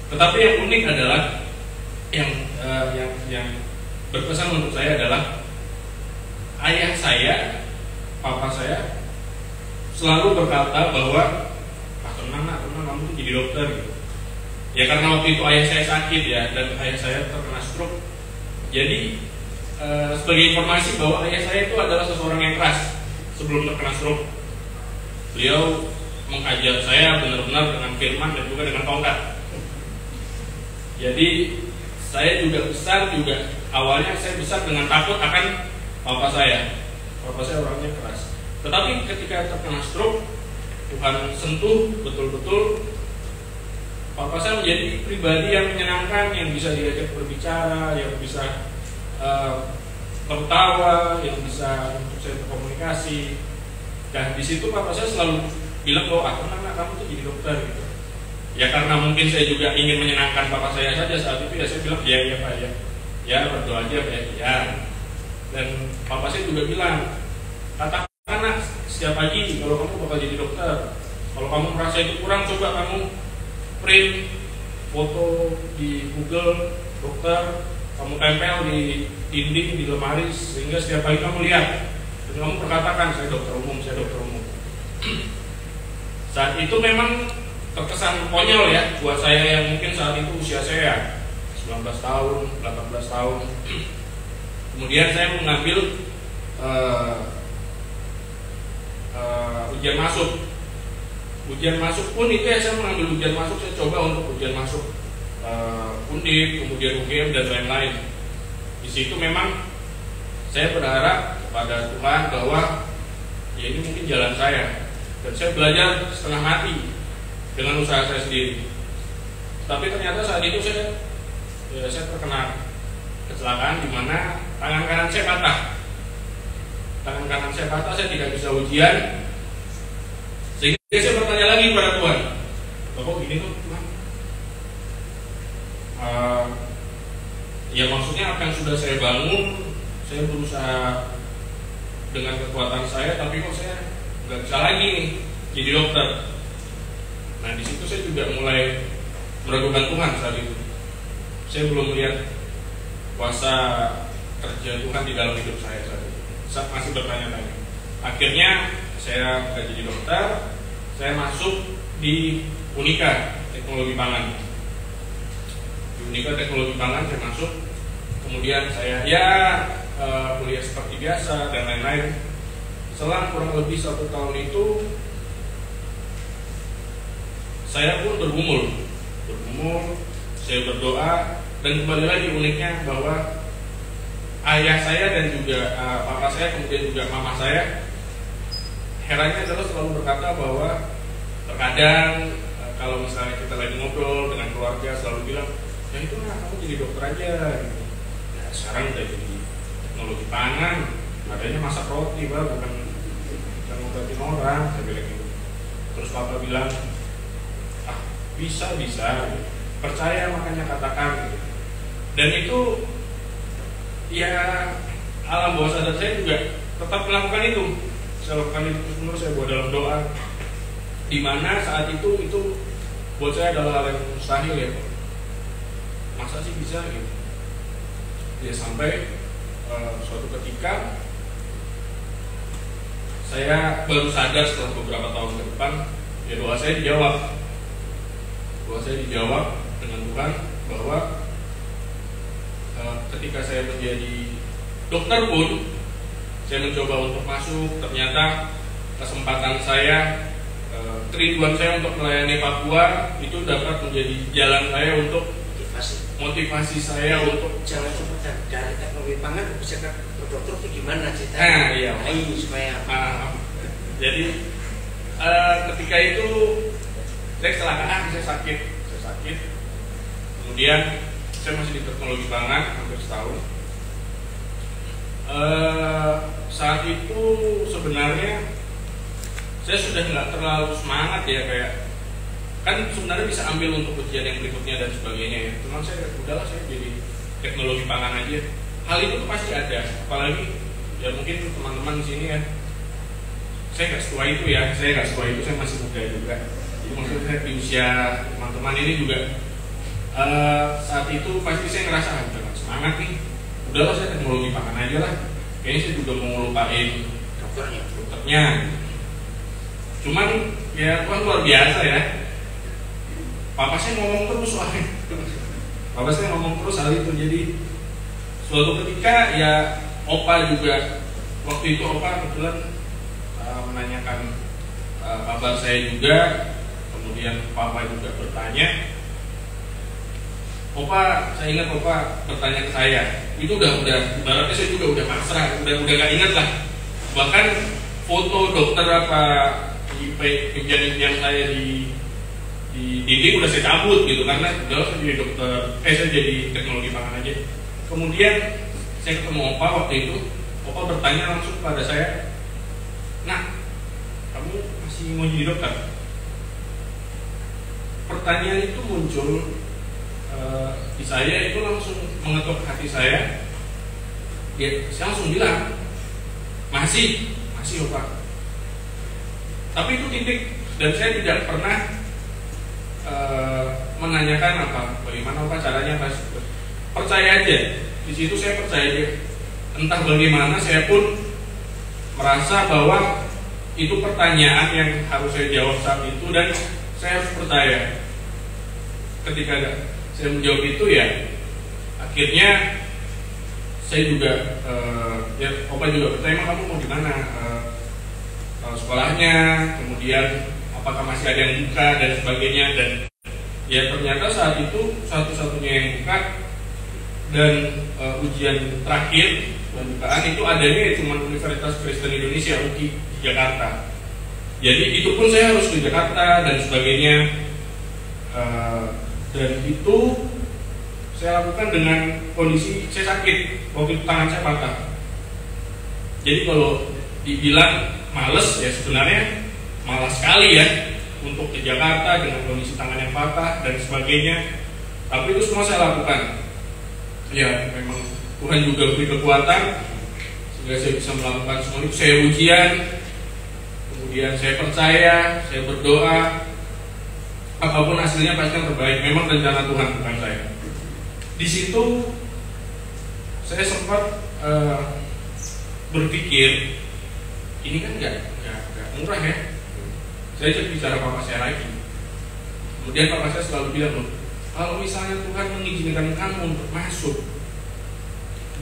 Speaker 2: Tetapi yang unik adalah yang berkesan untuk saya adalah ayah saya, papa saya selalu berkata bahwa tenang kamu tuh jadi dokter gitu. Ya karena waktu itu ayah saya sakit ya, dan ayah saya terkena stroke. Jadi sebagai informasi bahwa ayah saya itu adalah seseorang yang keras sebelum terkena stroke. Beliau mengajar saya benar-benar dengan firman dan juga dengan tongkat. Jadi saya juga besar juga awalnya saya besar dengan takut akan papa saya. Papa saya orangnya keras. Tetapi ketika terkena stroke, Tuhan sentuh betul-betul, papa saya menjadi pribadi yang menyenangkan, yang bisa diajak berbicara, yang bisa tertawa, yang bisa untuk saya berkomunikasi. Dan di situ papa saya selalu bilang bahwa anak kamu tuh jadi dokter gitu. Ya karena mungkin saya juga ingin menyenangkan papa saya saja saat itu, ya saya bilang ya pak ya berdoa aja ya. Dan papa saya juga bilang, katakan anak setiap pagi kalau kamu bakal jadi dokter. Kalau kamu merasa itu kurang, coba kamu print foto di Google dokter, kamu tempel di dinding, di lemari, sehingga setiap pagi kamu lihat dan kamu perkatakan saya dokter umum, saya dokter umum. Saat itu memang terkesan konyol ya buat saya yang mungkin saat itu usia saya 19 tahun, 18 tahun. Kemudian saya mengambil ujian masuk. Ujian masuk pun itu ya, saya mengambil ujian masuk, saya coba untuk ujian masuk Undip, kemudian UGM dan lain-lain. Di situ memang saya berharap kepada Tuhan bahwa ya ini mungkin jalan saya, dan saya belajar setengah mati dengan usaha saya sendiri. Tapi ternyata saat itu saya terkena kecelakaan di mana tangan kanan saya patah. Tangan kanan saya patah, saya tidak bisa ujian. Sehingga saya bertanya lagi kepada Tuhan, kok gini tuh Tuhan? Ya maksudnya apa yang sudah saya bangun, saya berusaha dengan kekuatan saya, tapi kok saya nggak bisa lagi nih jadi dokter. Nah di situ saya juga mulai meragukan Tuhan saat itu. Saya belum melihat kuasa kerja Tuhan di dalam hidup saya saat itu. Saya masih bertanya-tanya. Akhirnya saya nggak jadi dokter, saya masuk di Unika Teknologi Pangan. Di Unika Teknologi Pangan saya masuk, kemudian saya kuliah seperti biasa dan lain-lain. Selang kurang lebih 1 tahun itu saya pun bergumul, saya berdoa, dan kembali lagi uniknya bahwa ayah saya dan juga papa saya, kemudian juga mama saya, herannya adalah selalu berkata bahwa terkadang kalau misalnya kita lagi ngobrol dengan keluarga selalu bilang, ya itu kamu jadi dokter aja gitu. Ya sekarang udah jadi teknologi pangan, adanya masak roti bukan ngobatin orang, saya bilang gitu. Terus papa bilang, bisa gitu. Percaya makanya katakan gitu. Dan itu ya alam bawah sadar saya juga tetap melakukan itu. Saya lakukan itu terus, saya buat dalam doa, di mana saat itu buat saya adalah hal yang mustahil ya. Masa sih bisa gitu. Ya sampai suatu ketika saya baru sadar setelah beberapa tahun ke depan, ya doa saya dijawab. Doa saya dijawab dengan Tuhan bahwa ketika saya menjadi dokter pun saya mencoba untuk masuk, ternyata kesempatan saya, kerinduan saya untuk melayani Papua itu dapat menjadi jalan saya untuk motivasi saya untuk
Speaker 1: jalan seperti dari teknologi pangan bisa ke dokter itu gimana ceritanya?
Speaker 2: Nah, iya.
Speaker 1: Ini supaya
Speaker 2: jadi ketika itu saya kecelakaan, saya sakit. Kemudian saya masih di teknologi pangan hampir setahun. Saat itu sebenarnya saya sudah nggak terlalu semangat ya, kayak kan sebenarnya bisa ambil untuk ujian yang berikutnya dan sebagainya ya. Cuman saya udahlah, saya jadi teknologi pangan aja. Hal itu tuh pasti ada, apalagi ya mungkin teman-teman di sini ya. Saya nggak setua itu ya, saya masih muda juga. Jadi maksudnya saya di usia teman-teman ini juga saat itu pasti saya ngerasa udah nggak semangat nih. Udahlah, saya teknologi pangan aja lah. Kayaknya saya juga mau ngelupain dokternya. Cuman ya Tuhan luar biasa ya. Papa saya ngomong terus soalnya. Papa saya ngomong terus hal itu. Jadi suatu ketika ya Opa juga, waktu itu Opa kebetulan menanyakan kabar saya juga. Kemudian Papa juga bertanya, Opa, saya ingat Opa bertanya ke saya, itu udah ibaratnya saya juga udah pasrah, udah gak ingat lah. Bahkan foto dokter apa impian saya di dinding udah saya cabut gitu, karena udah saya jadi dokter, saya jadi teknologi pangan aja. Kemudian saya ketemu Opa waktu itu, Opa bertanya langsung kepada saya, "Nak, kamu masih mau jadi dokter?" Pertanyaan itu muncul di saya, itu langsung mengetuk hati saya. Ya, saya langsung bilang, masih Opa. Tapi itu titik, dan saya tidak pernah menanyakan bagaimana Opa caranya, pas percaya aja. Di situ saya percaya aja. Entah bagaimana saya pun merasa bahwa itu pertanyaan yang harus saya jawab saat itu, dan saya harus percaya. Ketika saya menjawab itu, ya akhirnya saya juga ya Opa juga bertanya, "Kamu mau di mana sekolahnya, kemudian apakah masih ada yang buka dan sebagainya." Dan ya ternyata saat itu satu-satunya yang buka dan ujian terakhir pembukaan itu adanya cuma Universitas Kristen Indonesia UKI di Jakarta. Jadi itu pun saya harus ke Jakarta dan sebagainya. Dan itu saya lakukan dengan kondisi saya sakit, waktu itu tangan saya patah. Jadi kalau dibilang males, ya sebenarnya malas sekali ya untuk ke Jakarta dengan kondisi tangan yang patah dan sebagainya. Tapi itu semua saya lakukan. Ya memang Tuhan juga beri kekuatan sehingga saya bisa melakukan semua itu. Saya ujian, kemudian saya percaya, saya berdoa, apapun hasilnya pasti yang terbaik. Memang rencana Tuhan, bukan saya. Di situ saya sempat berpikir, ini kan nggak murah ya. Saya jadi bicara papa saya lagi. Kemudian papa saya selalu bilang, "Loh, kalau misalnya Tuhan mengizinkan kamu untuk masuk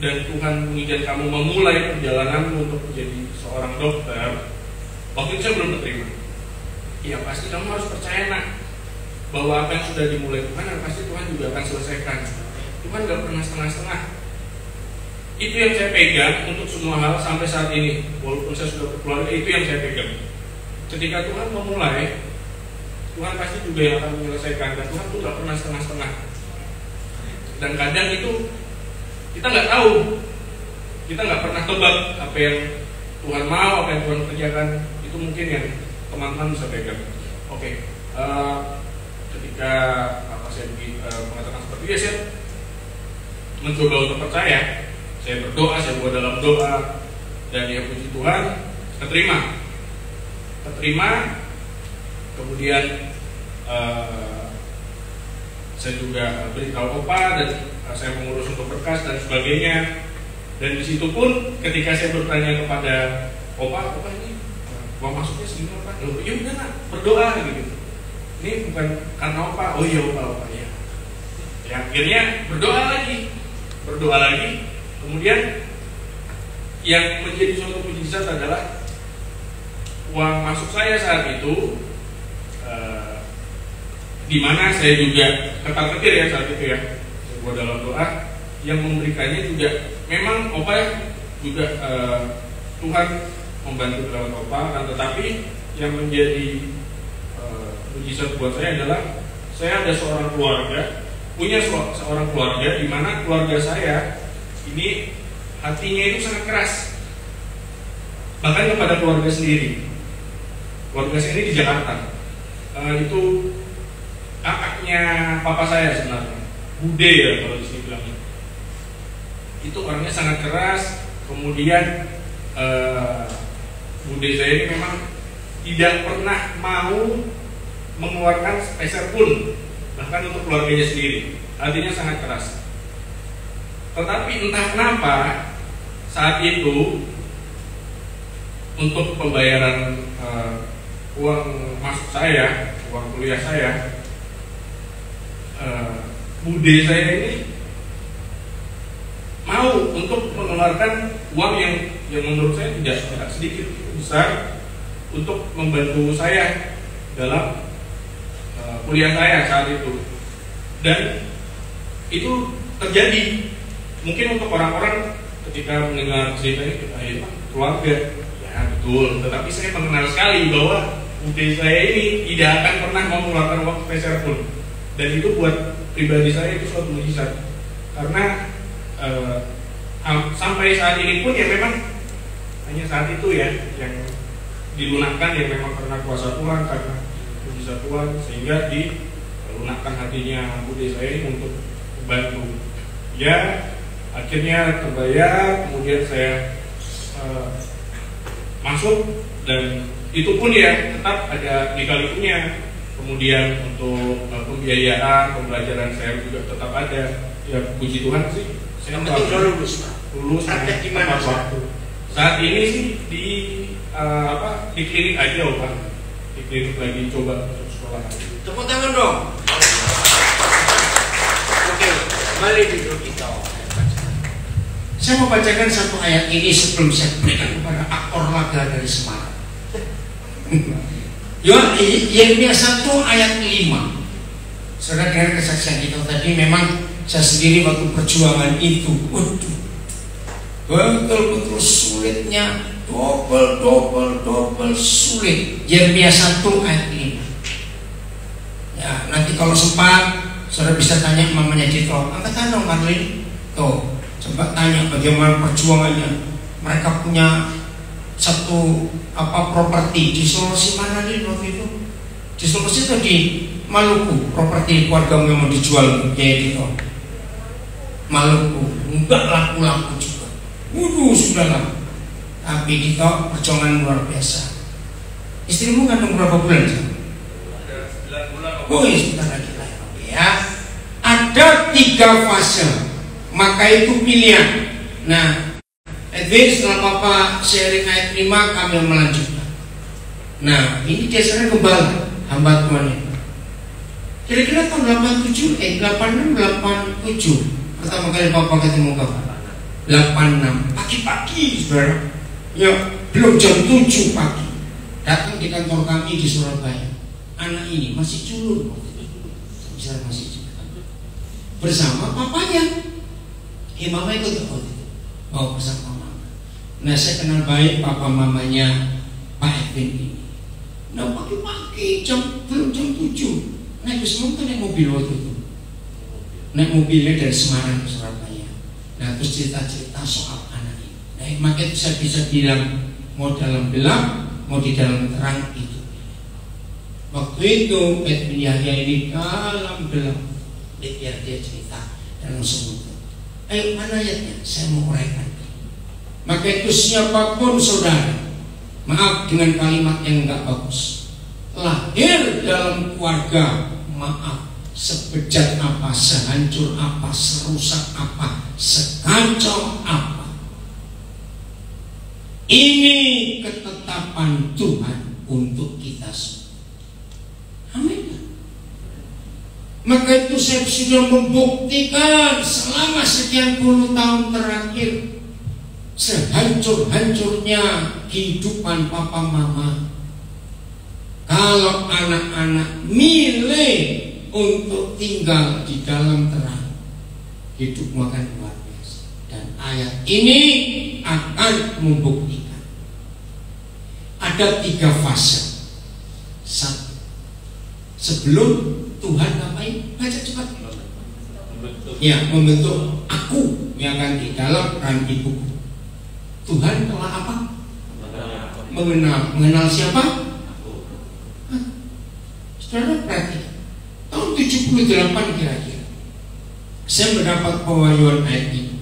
Speaker 2: dan Tuhan mengizinkan kamu memulai perjalananmu untuk menjadi seorang dokter," waktu itu saya belum terima. "Ya pasti kamu harus percaya, Nak, bahwa apa yang sudah dimulai Tuhan, pasti Tuhan juga akan selesaikan. Tuhan gak pernah setengah-setengah." Itu yang saya pegang untuk semua hal sampai saat ini. Walaupun saya sudah berkeluarga, itu yang saya pegang. Ketika Tuhan memulai, Tuhan pasti juga yang akan menyelesaikan. Dan Tuhan tuh gak pernah setengah-setengah. Dan kadang itu kita gak tahu, kita gak pernah tebak apa yang Tuhan mau, apa yang Tuhan kerjakan. Itu mungkin yang teman-teman bisa pegang. Oke. Ketika saya mengatakan seperti itu, saya mencoba untuk percaya. Saya berdoa, saya buat dalam doa, dan ya puji Tuhan, keterima. Kemudian saya juga beritahu Opa, dan saya mengurus untuk berkas dan sebagainya. Dan di situ pun ketika saya bertanya kepada Opa ini uang masuknya segini Opa? Ya udah Nak, berdoa gitu. Ini bukan karena Opa. Oh iya Opa ya. Ya akhirnya berdoa lagi. Kemudian yang menjadi suatu mujizat adalah uang masuk saya saat itu, di mana saya juga ketar-ketir ya saat itu ya. Saya buat dalam doa, yang memberikannya juga memang Opa juga Tuhan membantu lewat Opa, kan, tetapi yang menjadi mujizat buat saya adalah saya ada seorang keluarga, punya seorang keluarga di mana keluarga saya ini hatinya itu sangat keras, bahkan kepada keluarga sendiri. Keluarga saya ini di Jakarta, itu kakaknya papa saya sebenarnya, Bude ya kalau di sini bilangnya. Itu orangnya sangat keras. Kemudian Bude saya ini memang tidak pernah mau mengeluarkan peser pun, bahkan untuk keluarganya sendiri. Artinya sangat keras. Tetapi entah kenapa saat itu untuk pembayaran uang masuk saya, uang kuliah saya, Bude saya ini mau untuk mengeluarkan uang yang menurut saya tidak sedikit, besar, untuk membantu saya dalam kuliah saya saat itu. Dan itu terjadi. Mungkin untuk orang-orang ketika mendengar cerita ini, keluarga, ya betul. Tetapi saya mengenal sekali bahwa bude saya ini tidak akan pernah mau mengeluarkan uang peser pun. Dan itu buat pribadi saya itu suatu mujizat. Karena sampai saat ini pun ya memang hanya saat itu ya yang dilunakkan ya memang karena kuasa Tuhan, karena mujizat Tuhan, sehingga dilunakkan hatinya bude saya ini untuk membantu. Ya akhirnya terbayar, kemudian saya masuk, dan itu pun ya tetap ada lika-likunya. Kemudian untuk pembiayaan, pembelajaran saya juga tetap ada. Ya puji Tuhan sih, saya lulus
Speaker 1: ada di mana
Speaker 2: waktu. Saat ini sih di klinik aja, Pak. Di klinik lagi coba untuk sekolah.
Speaker 1: Tepuk tangan dong. Oke, kembali duduk kita. Saya mau bacakan satu ayat ini sebelum saya berikan kepada aktor laga dari Semarang. Yeremia 1 ayat 5. Saudara dengar kesaksian kita tadi, memang saya sendiri waktu perjuangan itu, betul-betul sulitnya, double sulit. Yeremia 1 ayat 5. Ya, nanti kalau sempat saudara bisa tanya mamanya Dito, angkat tangan dong Marlin. Tuh, coba tanya bagaimana perjuangannya. Mereka punya satu properti di Sulawesi mana nih waktu itu? Di Sulawesi itu di Maluku, properti keluarga yang mau dijual kayak gitu. Maluku, enggak laku-laku juga. Sudah lah. Tapi Dito perjuangan luar biasa. Istrimu kandung berapa bulan?
Speaker 2: Ada 9 bulan.
Speaker 1: Sebentar lagi lah ya. Ada 3 fase, maka itu pilihan. Nah, setelah Papa sharing ayat 5, kami melanjutkan. Nah, ini dasarnya gembala, hamba Tuhan ini. Kira-kira tahun 86 pertama kali Papa ketemu kamu. 86 pagi-pagi, saudara. Ya, belum jam 7 pagi. Datang di kantor kami di Surabaya. Anak ini masih culun, masih culun. Bersama papanya. Mama ikut bersama mama. Nah, saya kenal baik papa mamanya Pak Edwin ini. Nah, pagi-pagi belum jam 7 naik bis naik mobil waktu itu. Naik mobilnya dari Semarang ke Surabaya. Nah, terus cerita-cerita soal anak ini. Nah, makanya saya bisa bilang mau dalam gelap, mau di dalam terang itu. Waktu itu Edwin Yahya ini dalam gelap. Biar dia cerita dan langsung itu. Ayo, mana ayatnya? Saya mau uraikan. Maka itu siapapun saudara, maaf dengan kalimat yang enggak bagus, lahir dalam keluarga, maaf, sebejat apa, sehancur apa, serusak apa, sekacau apa, ini ketetapan Tuhan untuk kita semua. Amin. Maka itu saya sudah membuktikan selama sekian puluh tahun terakhir, sehancur-hancurnya kehidupan papa mama, kalau anak-anak milih untuk tinggal di dalam terang, hidup akan luar biasa. Dan ayat ini akan membuktikan. Ada 3 fase. 1, sebelum Tuhan ngapain? Baca cepat. Ya, membentuk aku yang akan di dalam rahim ibuku. Tuhan telah apa? Mengenal siapa? Saudara perhatikan, tahun 78 kira-kira saya mendapat pewahyuan ayat ini.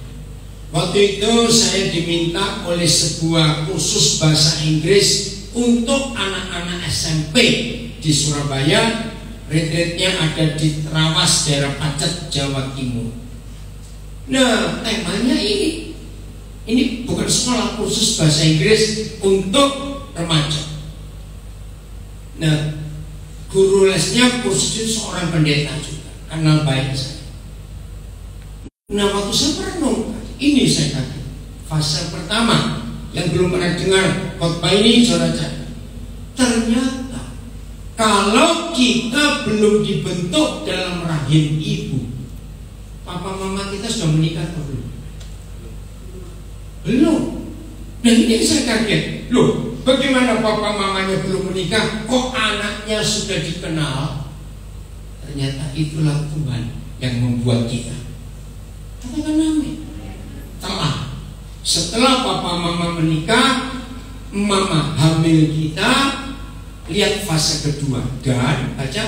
Speaker 1: Waktu itu saya diminta oleh sebuah kursus bahasa Inggris untuk anak-anak SMP di Surabaya. Retreatnya ada di Trawas, daerah Pacet, Jawa Timur. Nah, temanya ini bukan sekolah khusus bahasa Inggris untuk remaja. Nah, guru lesnya khusus seorang pendeta juga, kenal baik saya. Nah, waktu saya merenung, ini saya katakan fase pertama yang belum pernah dengar khotbah ini, saudara. Ternyata kalau kita belum dibentuk dalam rahim ibu, Papa mama kita sudah menikah atau belum? Belum. Dan ini saya kaget. Loh, bagaimana papa mamanya belum menikah, kok anaknya sudah dikenal? Ternyata itulah Tuhan yang membuat kita. Katakan amin. Telah. Setelah papa mama menikah, mama hamil kita, lihat fase kedua. Dan baca.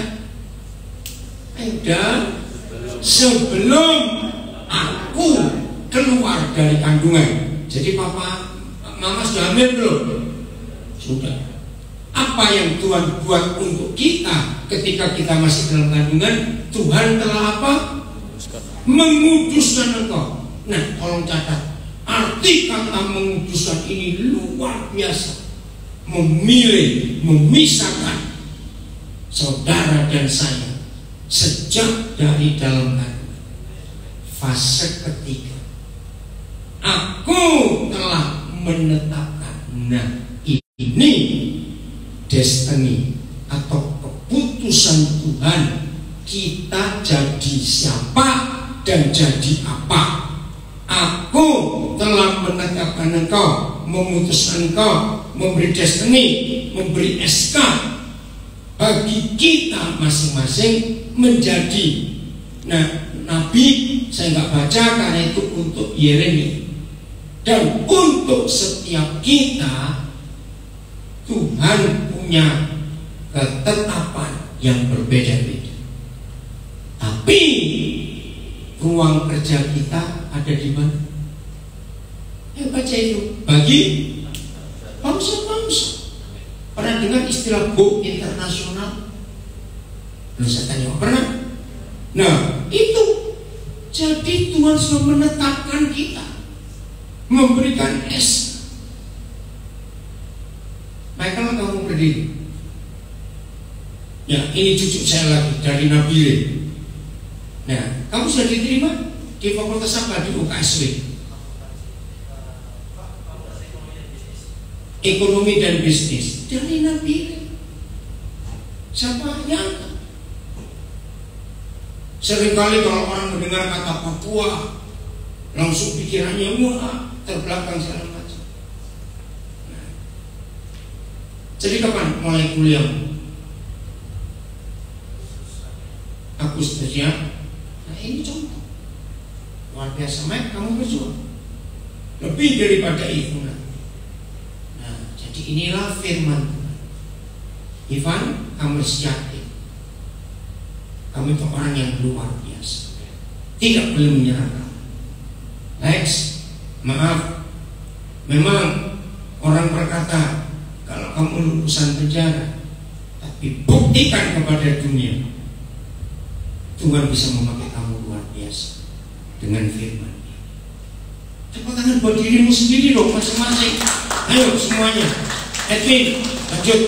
Speaker 1: Dan sebelum aku keluar dari kandungan. Jadi papa mama sudah hamil belum? Sudah. Apa yang Tuhan buat untuk kita ketika kita masih dalam kandungan? Tuhan telah apa? Menguduskan engkau. Nah, tolong catat. Arti kata menguduskan ini luar biasa. Memilih, memisahkan saudara dan saya sejak dari dalam kandungan. Fase ketiga. Aku telah menetapkan. Nah, ini destiny atau keputusan Tuhan, kita jadi siapa dan jadi apa. Aku telah menetapkan engkau, memutuskan engkau, memberi destiny, memberi SK bagi kita masing-masing menjadi. Nah, Nabi saya nggak baca karena itu untuk Yeremia. Dan untuk setiap kita Tuhan punya ketetapan yang berbeda-beda. Tapi ruang kerja kita ada di mana? Baca itu. Bagi bangsa-bangsa. Pernah dengar istilah go internasional? Belum saya tanya, pernah? Nah, itu. Jadi Tuhan sudah menetapkan kita, memberikan S. Michael, kamu berdiri. Ya, ini cucu saya lagi dari Nabile. Nah, kamu sudah diterima di fakultas apa di UKSW? Ekonomi dan bisnis dari Nabile. Siapa yang? Seringkali kalau orang mendengar kata Papua, langsung pikirannya wah terbelakang segala macam. Nah, jadi kapan mulai kuliah? Agustus ya. Nah, ini contoh luar biasa. Mike, kamu berjuang lebih daripada itu. Nah, jadi inilah firman Tuhan. Ivan, kamu siapin. Kamu itu orang yang luar biasa, tidak boleh menyerah. Next, maaf, memang orang berkata kalau kamu lulusan penjara, tapi buktikan kepada dunia Tuhan bisa memakai kamu luar biasa dengan firman. Tepuk tangan buat dirimu sendiri dong masing-masing. Ayo semuanya. Edwin, lanjut.